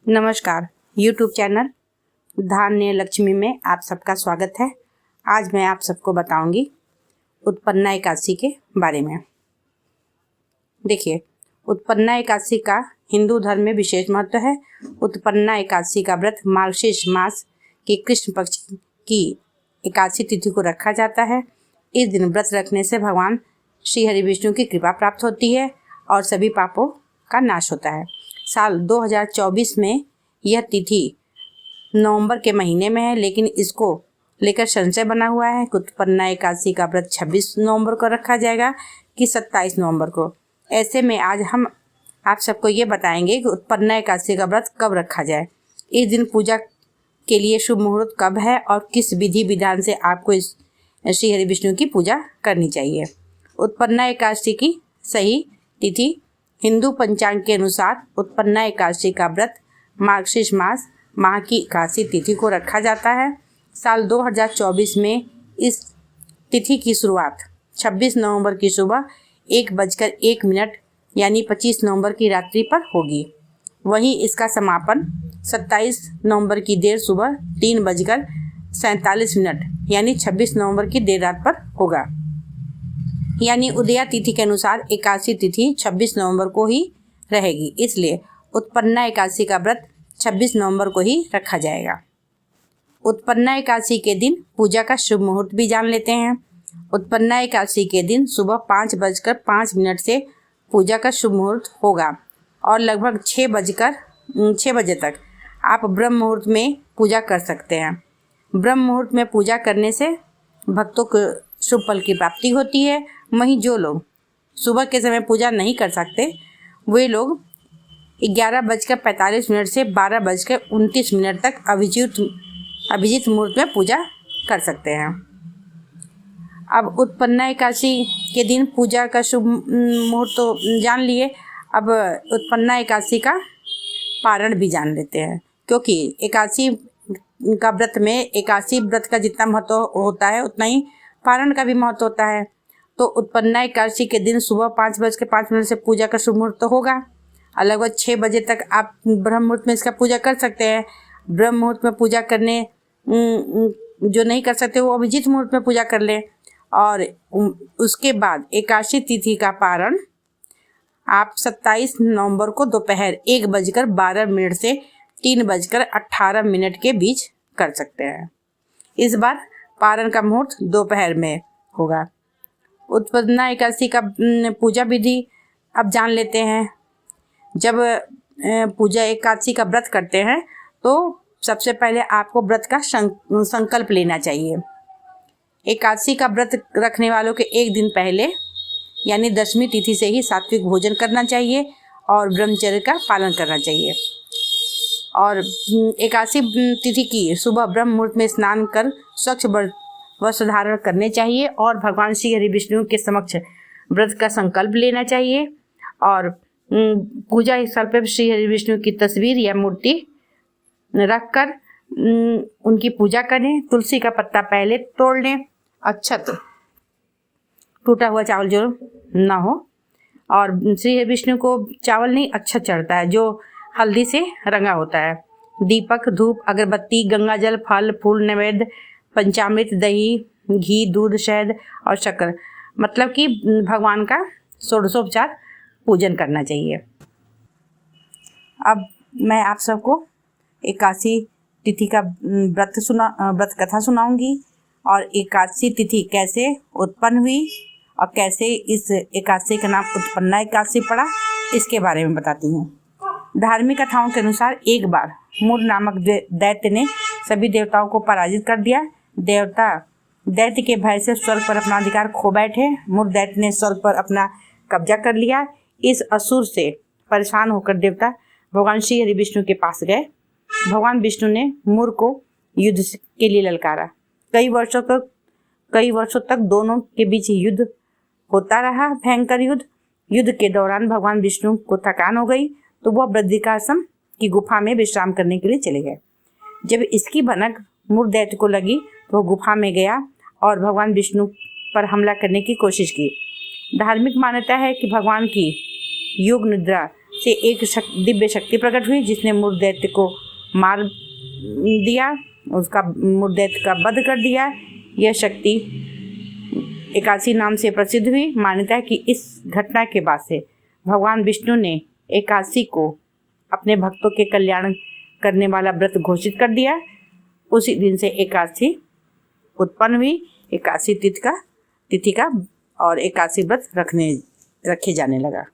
नमस्कार। YouTube channel धान्य लक्ष्मी में आप सबका स्वागत है। आज मैं आप सबको बताऊंगी उत्पन्ना एकादशी के बारे में। देखिए, उत्पन्ना एकादशी का हिंदू धर्म में विशेष महत्व है। उत्पन्ना एकादशी का व्रत मार्गशीर्ष मास के कृष्ण पक्ष की एकादशी तिथि को रखा जाता है। इस दिन व्रत रखने से भगवान श्री हरि विष्णु की कृपा प्राप्त होती है और सभी पापों का नाश होता है। साल 2024 में यह तिथि नवंबर के महीने में है, लेकिन इसको लेकर संशय बना हुआ है कि उत्पन्ना एकादशी का व्रत 26 नवंबर को रखा जाएगा कि 27 नवंबर को। ऐसे में आज हम आप सबको ये बताएंगे कि उत्पन्ना एकादशी का व्रत कब रखा जाए, इस दिन पूजा के लिए शुभ मुहूर्त कब है और किस विधि विधान से आपको इस श्री हरि विष्णु की पूजा करनी चाहिए। उत्पन्ना एकादशी की सही तिथि हिंदू पंचांग के अनुसार उत्पन्ना एकादशी का व्रत मार्गशीर्ष मास माह की एकादशी तिथि को रखा जाता है। साल 2024 में इस तिथि की शुरुआत 26 नवंबर की सुबह 1:01 यानी 25 नवंबर की रात्रि पर होगी। वहीं इसका समापन 27 नवंबर की देर सुबह 3:47 यानी 26 नवंबर की देर रात पर होगा। यानी उदया तिथि के अनुसार एकादशी तिथि 26 नवंबर को ही रहेगी, इसलिए उत्पन्ना एकादशी का व्रत 26 नवंबर को ही रखा जाएगा। उत्पन्ना एकादशी के दिन पूजा का शुभ मुहूर्त भी जान लेते हैं। उत्पन्ना एकादशी के दिन सुबह 5:05 से पूजा का शुभ मुहूर्त होगा और लगभग 6 बजे तक आप ब्रह्म मुहूर्त में पूजा कर सकते हैं। ब्रह्म मुहूर्त में पूजा करने से भक्तों को शुभ फल की प्राप्ति होती है। वहीं जो लोग सुबह के समय पूजा नहीं कर सकते, वे लोग 11:45 से 12:29 तक अभिजीत मुहूर्त में पूजा कर सकते हैं। अब उत्पन्ना एकादशी के दिन पूजा का शुभ मुहूर्त तो जान लिए, अब उत्पन्ना एकादशी का पारण भी जान लेते हैं, क्योंकि एकादशी का व्रत में एकादशी व्रत का जितना महत्व होता है उतना ही पारण का भी महत्व होता है। तो उत्पन्ना एकादशी के दिन सुबह 5:05 से पूजा का शुभ मुहूर्त होगा और लगभग 6 बजे तक आप ब्रह्म मुहूर्त में इसका पूजा कर सकते हैं। ब्रह्म मुहूर्त में पूजा करने जो नहीं कर सकते वो अभिजीत मुहूर्त में पूजा कर लें और उसके बाद एकादशी तिथि का पारण आप 27 नवंबर को दोपहर 1:12 से 3:18 के बीच कर सकते हैं। इस बार पारण का मुहूर्त दोपहर में होगा। उत्पन्ना एकादशी का पूजा विधि अब जान लेते हैं। जब पूजा एकादशी का व्रत करते हैं तो सबसे पहले आपको व्रत का संकल्प लेना चाहिए। एकादशी का व्रत रखने वालों के एक दिन पहले यानी 10वीं तिथि से ही सात्विक भोजन करना चाहिए और ब्रह्मचर्य का पालन करना चाहिए। और एकादशी तिथि की सुबह ब्रह्म मुहूर्त में स्नान कर स्वच्छ वस्त्र धारण करने चाहिए और भगवान श्री हरि विष्णु के समक्ष व्रत का संकल्प लेना चाहिए और पूजा स्थल पर श्री हरि विष्णु की तस्वीर या मूर्ति रखकर उनकी पूजा करें। तुलसी का पत्ता पहले तोड़ लें, अक्षत टूटा हुआ चावल जो ना हो, और श्री हरि विष्णु को चावल नहीं अक्षत चढ़ता है जो हल्दी से रंगा होता है। दीपक, धूप, अगरबत्ती, गंगाजल, फल फूल, नैवेद्य, पंचामृत, दही, घी, दूध, शहद और शक्कर, मतलब कि भगवान का षोडशोपचार पूजन करना चाहिए। अब मैं आप सबको एकादशी तिथि का व्रत कथा सुनाऊंगी और एकादशी तिथि कैसे उत्पन्न हुई और कैसे इस एकादशी का नाम उत्पन्ना एकादशी पड़ा, इसके बारे में बताती हूँ। धार्मिक कथाओं के अनुसार एक बार मूर नामक दैत्य ने सभी देवताओं को पराजित कर दिया। देवता दैत्य के भय से स्वर्ग पर अपना अधिकार खो बैठे। मूर दैत्य ने स्वर्ग पर अपना कब्जा कर लिया। इस असुर से परेशान होकर देवता भगवान श्री हरि विष्णु के पास गए। भगवान विष्णु ने मूर को युद्ध के लिए ललकारा। कई वर्षों तक दोनों के बीच युद्ध होता रहा, भयंकर युद्ध। युद्ध के दौरान भगवान विष्णु को थकान हो गई तो वह बद्रिकाश्रम की गुफा में विश्राम करने के लिए चले गए। जब इसकी भनक मूर दैत्य को लगी तो वह गुफा में गया और भगवान विष्णु पर हमला करने की कोशिश की। धार्मिक मान्यता है कि भगवान की योग निद्रा से एक दिव्य शक्ति प्रकट हुई जिसने मूर्ख दैत्य को मार दिया, उसका मूर्ख दैत्य का वध कर दिया। यह शक्ति एकादशी नाम से प्रसिद्ध हुई। मान्यता है कि इस घटना के बाद से भगवान विष्णु ने एकादशी को अपने भक्तों के कल्याण करने वाला व्रत घोषित कर दिया। उसी दिन से एकादशी उत्पन्न हुई। एकादशी तिथि का और एकादशी व्रत रखे जाने लगा।